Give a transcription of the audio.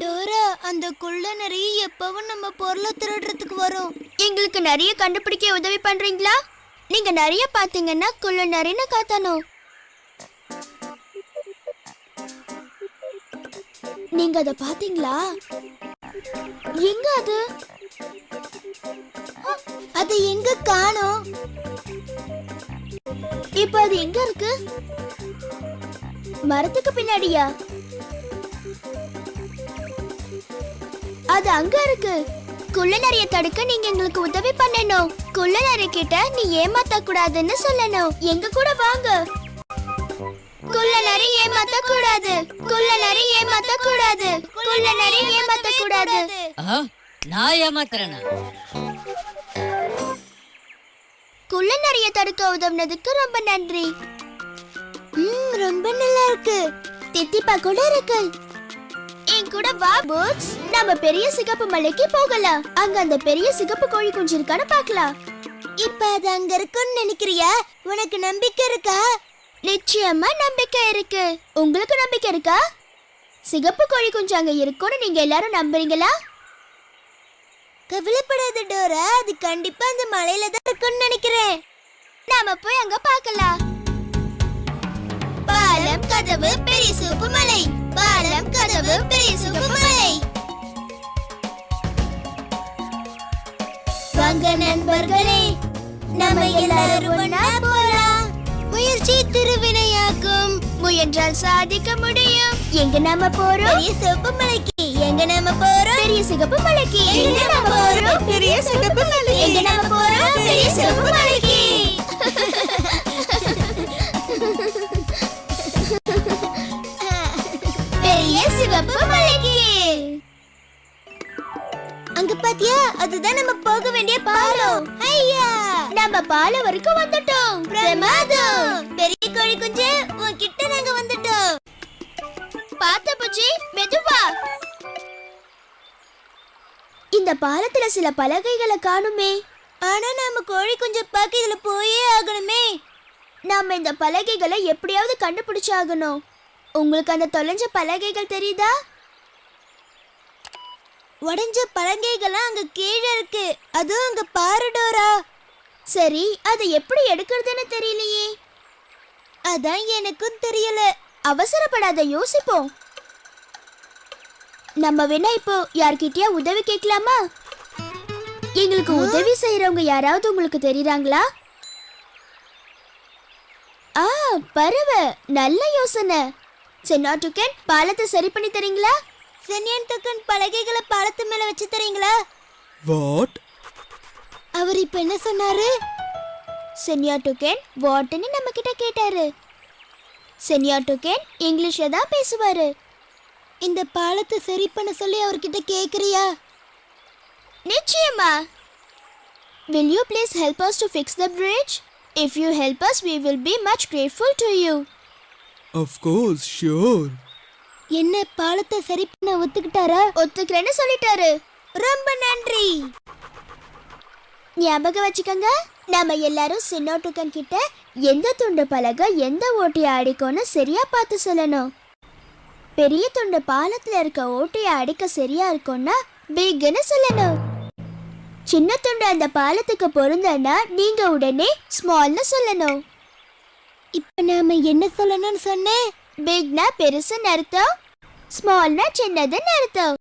Dora, அந்த குள்ள நிறைய எப்பவும் நம்ம பொருளை திருடுறதுக்கு வரும். எங்களுக்கு நிறைய கண்டுபிடிக்க உதவி பண்றீங்களா? நீங்க நிறைய பாத்தீங்கன்னா குள்ள நிறைய காத்தணும். நீங்க அத பாத்தீங்களா? எங்க அது? அது எங்க காணோம்? இப்ப அது எங்க இருக்கு? மரத்துக்கு பின்னாடியா? அது அங்க இருக்கு. குள்ள நிறைய தடுக்க நீங்க எங்களுக்கு உதவி பண்ணணும். குள்ள நிறைய கிட்ட நீ ஏமாத்த கூடாதுன்னு சொல்லணும். எங்க கூட வாங்க. குள்ள நிறைய ஏமாத்த கூடாது. குள்ள நிறைய ஏமாத்த கூடாது. குள்ள நிறைய ஏமாத்த கூடாது. நான் ஏமாத்துறேனா? குள்ள நிறைய தடுக்க உதவுனதுக்கு ரொம்ப நன்றி. ரொம்ப நல்லா இருக்கு. தித்திப்பா கூட இருக்கு. என் கூட வா பூட்ஸ். நம்ம பெரிய சிகப்பு மலைக்கு போகலாம். அங்க அந்த பெரிய சிகப்பு கோழி குஞ்சு இருக்கான்னு பார்க்கலாம். இப்ப அது அங்க இருக்குன்னு நினைக்கிறியா? உனக்கு நம்பிக்கை இருக்கா? நிச்சயமா நம்பிக்கை இருக்கு. உங்களுக்கு நம்பிக்கை இருக்கா? சிகப்பு கோழி குஞ்சு அங்க இருக்கும்னு நீங்க எல்லாரும் நம்புறீங்களா? கவலைப்படாத டோரா, அது கண்டிப்பா அந்த மலையில தான் இருக்குன்னு நினைக்கிறேன். நாம போய் அங்க பார்க்கலாம். பாலம் கதவு பெரிய சூப்பு மலை. பாலம் கதவு பெரிய சூப்பு மலை. வாங்க நண்பர்களே, நம்ம எல்லாரும் ஒண்ணா போலாம். முயற்சி திருவினையாக்கும். முயன்றால் சாதிக்க முடியும். எங்க நாம போறோம்? பெரிய சூப்பு மலைக்கு. எங்க நாம போறோம்? பெரிய சிகப்பு மலைக்கு. எங்க நாம போறோம்? பெரிய சிகப்பு மலைக்கு. எங்க நாம போறோம்? பெரிய சிகப்பு மலைக்கு. பெரிய சிகப்பு மலைக்கு. அங்க பாத்தியா, அதுதான் நம்ம போக வேண்டிய பாலம். ஐயா, நம்ம பாலம் வரைக்கும் வந்துட்டோம். பிரமாதம். பெரிய கோழி குஞ்சு, உன்கிட்ட நாங்க வந்துட்டோம். பாத்த புஜி, மெதுவா. இந்த பாலத்துல சில பலகைகளை காணுமே. ஆனா நாம கோழி குஞ்சு பார்க்க இதுல போயே ஆகணுமே. நாம இந்த பலகைகளை எப்படியாவது கண்டுபிடிச்சாகணும். உங்களுக்கு அந்த தொலைஞ்ச பலகைகள் தெரியுதா? உடைஞ்ச பலகைகள்லாம் அங்க கீழே இருக்கு. அதுவும் அங்க பாரு டோரா. சரி, அதை எப்படி எடுக்கிறதுன்னு தெரியலையே. அதான் எனக்கும் தெரியல. அவசரப்படாத, யோசிப்போம். நம்ம வேணா இப்போ யார்கிட்டயா உதவி கேட்கலாமா? எங்களுக்கு உதவி செய்யறவங்க யாராவது உங்களுக்கு தெரியுறாங்களா? பரவ, நல்ல யோசனை. சென்னாட்டுக்கன், பாலத்தை சரி பண்ணி தரீங்களா? சென்னியன் துக்கன், பலகைகளை பாலத்து மேல வச்சு தரீங்களா? வாட்? அவர் இப்ப என்ன சொன்னாரு? சென்யாட்டுக்கன் வாட்னு நம்ம கிட்ட கேட்டாரு. சென்யாட்டுக்கன் இங்கிலீஷ்ல தான் பேசுவாரு. இந்த பாலத்தை சரி பண்ண சொல்லி அவர்கிட்ட கேக்குறியா? நிச்சயமா. Will you please help us to fix the bridge? If you help us, we will be much grateful to you. Of course, sure. என்ன, பாலத்தை சரி பண்ண ஒத்துக்கிட்டாரா? ஒத்துக்கிறேன்னு சொல்லிட்டாரு. ரொம்ப நன்றி. ஞாபகம் வச்சுக்கோங்க, நாம எல்லாரும் சென்னோட்டுக்கன் கிட்ட எந்த துண்டு பலகை எந்த ஓட்டையை அடிக்கும்னு சரியா பார்த்து சொல்லணும். பெரிய துண்டு பாலத்துல இருக்க ஓட்டையை அடிக்க சரியா இருக்கும்னா பிக்னு சொல்லணும். சின்ன துண்டு அந்த பாலத்துக்கு பொருந்தனா நீங்க உடனே ஸ்மால்னு சொல்லணும். இப்ப நாம என்ன சொல்லணும்னு சொன்னேன்? பிக்னா பெருசுன்னு அர்த்தம், ஸ்மால்னா சின்னதுன்னு அர்த்தம்.